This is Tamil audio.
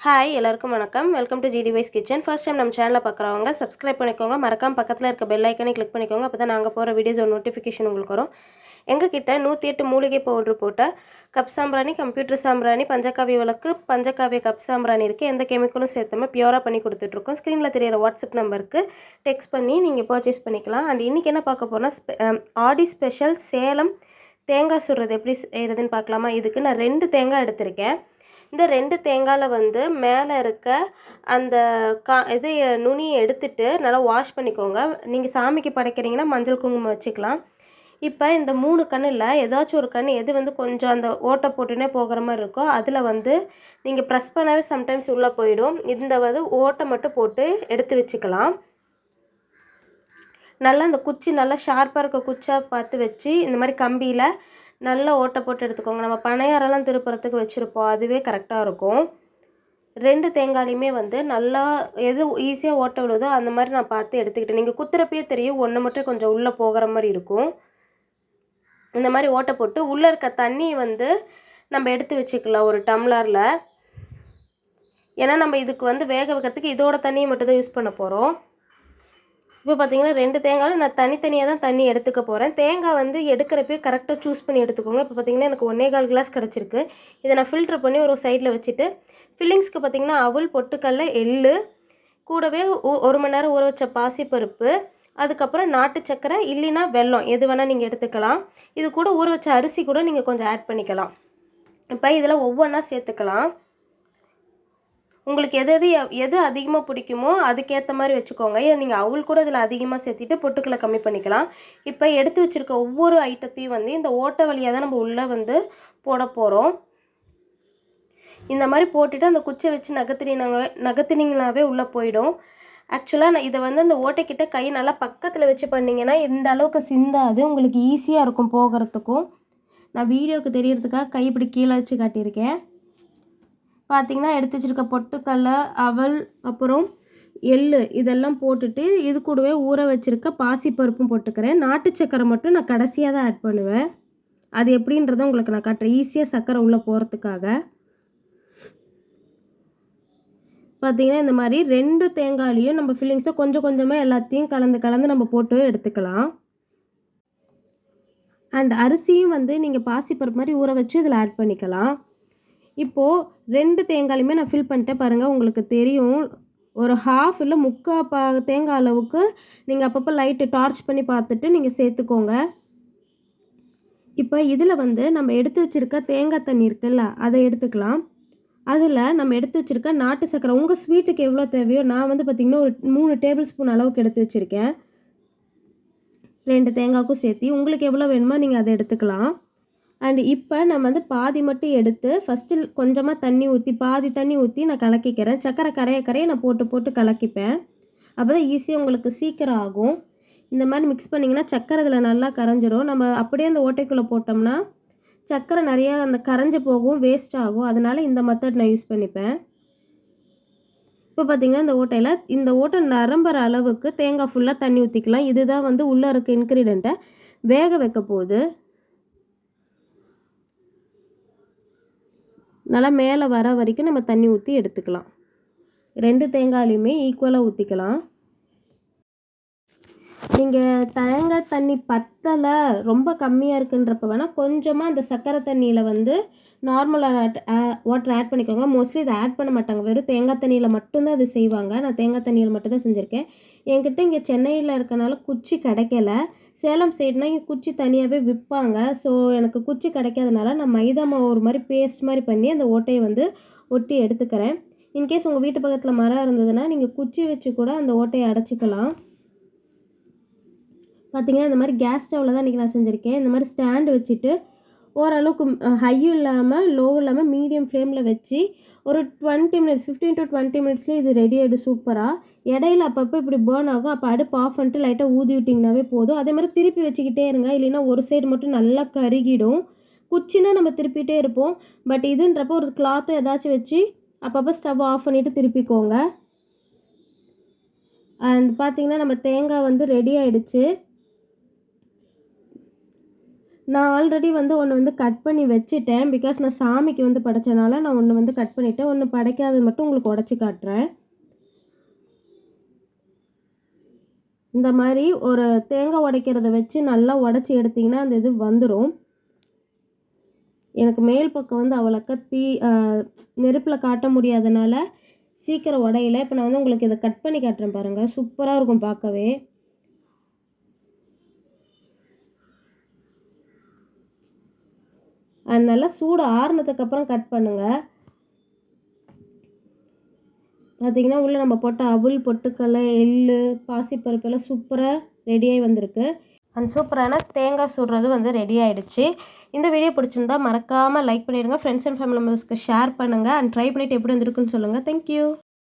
ஹாய் எல்லாருக்கும் வணக்கம். Welcome to GD wise kitchen. First time நம்ம சேனலை பார்க்குறவங்க சப்ஸ்கிரைப் பண்ணிக்கோங்க. மறக்காம பக்கத்தில் இருக்க பெல் ஐக்கனை கிளிக் பண்ணிக்கோங்க. அப்போ தான் நாங்கள் போகிற வீடியோஸ் நோட்டிஃபிகேஷன் உங்களுக்கு வரும். எங்ககிட்ட 108 மூலிகை பவுட்ரு போட்ட கப் சாம்பிராணி, கம்ப்யூட்டர் சாம்பிராணி, பஞ்சகாவிய விளக்கு, பஞ்சகாவிய கப் சாம்பிராணி இருக்குது. எந்த கெமிக்கலும் சேர்த்தாமல் பியூராக பண்ணி கொடுத்துட்ருக்கோம். ஸ்க்ரீனில் தெரியிற வாட்ஸ்அப் நம்பருக்கு டெக்ஸ்ட் பண்ணி நீங்கள் பர்ச்சேஸ் பண்ணிக்கலாம். அண்ட் இன்றைக்கி என்ன பார்க்க போகிறோன்னா ஆடி ஸ்பெஷல் சேலம் தேங்காய் சுடுறது எப்படி செய்கிறதுன்னு பார்க்கலாமா. இதுக்கு நான் 2 தேங்காய் எடுத்திருக்கேன். இந்த 2 தேங்காயில் வந்து மேலே இருக்க அந்த இது நுனியை எடுத்துட்டு நல்லா வாஷ் பண்ணிக்கோங்க. நீங்கள் சாமிக்கு படைக்கிறீங்கன்னா மஞ்சள் குங்குமம் வச்சுக்கலாம். இப்போ இந்த 3 கண்ணில் ஏதாச்சும் ஒரு கண் எது வந்து கொஞ்சம் அந்த ஓட்டை போட்டுனே போகிற மாதிரி இருக்கோ அதில் வந்து நீங்கள் ப்ரெஸ் பண்ணவே சம்டைம்ஸ் உள்ளே போயிடும். இந்த வந்து ஓட்டை மட்டும் போட்டு எடுத்து வச்சுக்கலாம். நல்லா அந்த குச்சி நல்லா ஷார்ப்பாக இருக்க குச்சியாக பார்த்து வச்சு இந்த மாதிரி கம்பியில் நல்லா ஓட்டை போட்டு எடுத்துக்கோங்க. நம்ம பனையாரெல்லாம் திருப்புறத்துக்கு வச்சுருப்போம், அதுவே கரெக்டாக இருக்கும். 2 தேங்காயிலையுமே வந்து நல்லா எது ஈஸியாக ஓட்டை விழுதோ அந்த மாதிரி நான் பார்த்து எடுத்துக்கிட்டேன். நீங்கள் குத்துறப்பே தெரியும், ஒன்று மட்டும் கொஞ்சம் உள்ளே போகிற மாதிரி இருக்கும். இந்த மாதிரி ஓட்டை போட்டு உள்ளே இருக்க தண்ணி வந்து நம்ம எடுத்து வச்சுக்கலாம் ஒரு டம்ளரில். ஏன்னா நம்ம இதுக்கு வந்து வேக வைக்கிறதுக்கு இதோட தண்ணியை மட்டும் தான் யூஸ் பண்ண போகிறோம். இப்போ பார்த்தீங்கன்னா 2 தேங்காயும் நான் தனித்தனியாக தான் தண்ணி எடுத்துக்க போகிறேன். தேங்காய் வந்து எடுக்கிறப்பே கரெக்டாக சூஸ் பண்ணி எடுத்துக்கோங்க. இப்போ பார்த்தீங்கன்னா எனக்கு 1.25 கிளாஸ் கிடச்சிருக்கு. இதை நான் ஃபில்ட்ரு பண்ணி ஒரு சைடில் வச்சுட்டு ஃபில்லிங்ஸ்க்கு பார்த்தீங்கன்னா அவல், பொட்டுக்கடலை, எள்ளு, கூடவே 1 மணி நேரம் ஊற வச்ச பாசிப்பருப்பு, அதுக்கப்புறம் நாட்டு சக்கரை இல்லைன்னா வெல்லம் எது வேணால் நீங்கள் எடுத்துக்கலாம். இது கூட ஊற வச்ச அரிசி கூட நீங்கள் கொஞ்சம் ஆட் பண்ணிக்கலாம். இப்போ இதில் ஒவ்வொன்றா சேர்த்துக்கலாம். உங்களுக்கு எது அதிகமாக பிடிக்குமோ அதுக்கேற்ற மாதிரி வச்சுக்கோங்க. ஏன் நீங்கள் அவல் கூட இதில் அதிகமாக சேர்த்திட்டு பொட்டுக்களை கம்மி பண்ணிக்கலாம். இப்போ எடுத்து வச்சுருக்க ஒவ்வொரு ஐட்டத்தையும் வந்து இந்த ஓட்டை வழியாக தான் நம்ம உள்ளே வந்து போட போகிறோம். இந்த மாதிரி போட்டுட்டு அந்த குச்சை வச்சு நகர்த்தினீங்கனாவே உள்ளே போயிடும். ஆக்சுவலாக நான் இதை வந்து அந்த ஓட்டைக்கிட்ட கை நல்லா பக்கத்தில் வச்சு பண்ணிங்கன்னா இந்த அளவுக்கு சிந்தாது, உங்களுக்கு ஈஸியாக இருக்கும் போகிறதுக்கும். நான் வீடியோவுக்கு தெரியறதுக்காக கை இப்படி கீழே வச்சு காட்டியிருக்கேன். பார்த்திங்கன்னா எடுத்து வச்சுருக்க பொட்டுக்கடலை, அவல், அப்புறம் எள்ளு இதெல்லாம் போட்டுட்டு இது கூடவே ஊற வச்சுருக்க பாசிப்பருப்பும் போட்டுக்கிறேன். நாட்டு சக்கரை மட்டும் நான் கடைசியாக தான் ஆட் பண்ணுவேன். அது எப்படின்றத உங்களுக்கு நான் காட்டுறேன், ஈஸியாக சக்கரை உள்ளே போகிறதுக்காக. பார்த்திங்கன்னா இந்த மாதிரி 2 தேங்காயிலையும் நம்ம ஃபில்லிங்ஸை கொஞ்சம் கொஞ்சமாக எல்லாத்தையும் கலந்து நம்ம போட்டு எடுத்துக்கலாம். அண்ட் அரிசியும் வந்து நீங்கள் பாசிப்பருப்பு மாதிரி ஊற வச்சு இதில் ஆட் பண்ணிக்கலாம். இப்போது 2 தேங்காயுமே நான் ஃபில் பண்ணிட்டேன் பாருங்கள், உங்களுக்கு தெரியும். ஒரு ஹாஃப் இல்லை முக்கால் தேங்காய் அளவுக்கு நீங்கள் அப்பப்போ லைட்டு டார்ச் பண்ணி பார்த்துட்டு நீங்கள் சேர்த்துக்கோங்க. இப்போ இதில் வந்து நம்ம எடுத்து வச்சுருக்க தேங்காய் தண்ணி இருக்குல்ல அதை எடுத்துக்கலாம். அதில் நம்ம எடுத்து வச்சுருக்க நாட்டு சக்கரை உங்கள் ஸ்வீட்டுக்கு எவ்வளோ தேவையோ, நான் வந்து பார்த்திங்கன்னா ஒரு 3 டேபிள் ஸ்பூன் அளவுக்கு எடுத்து வச்சுருக்கேன். 2 தேங்காய்க்கும் சேர்த்து உங்களுக்கு எவ்வளோ வேணுமோ நீங்கள் அதை எடுத்துக்கலாம். அண்ட் இப்போ நம்ம வந்து பாதி மட்டும் எடுத்து ஃபஸ்ட்டு கொஞ்சமாக தண்ணி ஊற்றி பாதி தண்ணி ஊற்றி நான் கலக்கிக்கிறேன். சக்கரை கரைய நான் போட்டு கலக்கிப்பேன். அப்போ தான் ஈஸியாக உங்களுக்கு சீக்கிரம் ஆகும். இந்த மாதிரி மிக்ஸ் பண்ணிங்கன்னா சக்கரை இதில் நல்லா கரைஞ்சிரும். நம்ம அப்படியே அந்த ஓட்டைக்குள்ளே போட்டோம்னா சக்கரை நிறையா அந்த கரைஞ்சி போகும், வேஸ்ட் ஆகும். அதனால் இந்த மெத்தட் நான் யூஸ் பண்ணிப்பேன். இப்போ பார்த்திங்கன்னா இந்த ஓட்டை நிரம்புற அளவுக்கு தேங்காய் ஃபுல்லாக தண்ணி ஊற்றிக்கலாம். இதுதான் வந்து உள்ளே இருக்க இன்க்ரீடியண்ட்டை வேக வைக்க போகுது. நல்லா மேலே வர வரைக்கும் நம்ம தண்ணி ஊற்றி எடுத்துக்கலாம். 2 தேங்காயிலையுமே ஈக்குவலாக ஊற்றிக்கலாம். நீங்கள் தேங்காய் தண்ணி பத்தலை, ரொம்ப கம்மியாக இருக்குன்றப்ப வேணால் கொஞ்சமாக அந்த சர்க்கரை தண்ணியில் வந்து நார்மலாக வாட்டர் ஆட் பண்ணிக்கோங்க. மோஸ்ட்லி இதை ஆட் பண்ண மாட்டாங்க, வெறும் தேங்காய் தண்ணியில் மட்டும்தான் அது செய்வாங்க. நான் தேங்காய் தண்ணியில் மட்டும்தான் செஞ்சுருக்கேன். என்கிட்ட இங்கே சென்னையில் இருக்கனால குச்சி கிடைக்கல. சேலம் சைடுனால் இங்கே குச்சி தனியாகவே விற்பாங்க. ஸோ எனக்கு குச்சி கிடைக்காதனால நான் மைதா மாவு ஒரு மாதிரி பேஸ்ட் மாதிரி பண்ணி அந்த ஓட்டையை வந்து ஒட்டி எடுத்துக்கிறேன். இன்கேஸ் உங்கள் வீட்டு பக்கத்தில் மரம் இருந்ததுன்னா நீங்கள் குச்சி வச்சு கூட அந்த ஓட்டையை அடைச்சிக்கலாம். பார்த்திங்கன்னா இந்த மாதிரி கேஸ் ஸ்டவ்வில் தான் இன்றைக்கி நான் செஞ்சுருக்கேன். இந்த மாதிரி ஸ்டாண்டு வச்சுட்டு ஓரளவுக்கு ஹையும் இல்லாமல் லோவும் இல்லாமல் மீடியம் ஃப்ளேமில் வச்சு ஒரு 20 மினிட்ஸ் 15 to 20 மினிட்ஸ்லேயே இது ரெடி ஆகிடும் சூப்பராக. இடையில அப்பப்போ இப்படி பேர்ன் ஆகும், அப்போ அடுப்பு ஆஃப் பண்ணிட்டு லைட்டாக ஊதி விட்டிங்கனாவே போதும். அதே மாதிரி திருப்பி வச்சுக்கிட்டே இருங்க, இல்லைன்னா ஒரு சைடு மட்டும் நல்லா கருகிடும். குச்சின்னா நம்ம திருப்பிகிட்டே இருப்போம், பட் இதுன்றப்போ ஒரு கிளாத்தை ஏதாச்சும் வச்சு அப்பப்போ ஸ்டவ் ஆஃப் பண்ணிவிட்டு திருப்பிக்கோங்க. அண்ட் பார்த்திங்கன்னா நம்ம தேங்காய் வந்து ரெடி ஆகிடுச்சு. நான் ஆல்ரெடி வந்து ஒன்று வந்து கட் பண்ணி வச்சுட்டேன். பிகாஸ் நான் சாமிக்கு வந்து படைச்சனால நான் ஒன்று வந்து கட் பண்ணிவிட்டேன். ஒன்று படைக்காதது மட்டும் உங்களுக்கு உடச்சி காட்டுறேன். இந்த மாதிரி ஒரு தேங்காய் உடைக்கிறத வச்சு நல்லா உடச்சி எடுத்திங்கன்னா அந்த இது வந்துடும். எனக்கு மேல் பக்கம் வந்து அவ்வளோக்கா நெருப்பில் காட்ட முடியாதனால சீக்கிரம் உடையல. இப்போ நான் வந்து உங்களுக்கு இதை கட் பண்ணி காட்டுறேன் பாருங்கள். சூப்பராக இருக்கும் பார்க்கவே. நல்லா சூடு ஆறுனதுக்கப்புறம் கட் பண்ணுங்கள். பார்த்திங்கன்னா உள்ளே நம்ம போட்ட அவுள், பொட்டுக்கடலை, எள்ளு, பாசிப்பருப்பு எல்லாம் சூப்பராக ரெடியாகி வந்திருக்கு. அண்ட் சூப்பரான தேங்காய் சுடுறது வந்து ரெடி ஆகிடுச்சு. இந்த வீடியோ பிடிச்சிருந்தா மறக்காமல் லைக் பண்ணிடுங்க. ஃப்ரெண்ட்ஸ் அண்ட் ஃபேமிலி மெம்பர்ஸ்க்கு ஷேர் பண்ணுங்கள். அண்ட் ட்ரை பண்ணிவிட்டு எப்படி வந்துருக்குன்னு சொல்லுங்கள். தேங்க்யூ.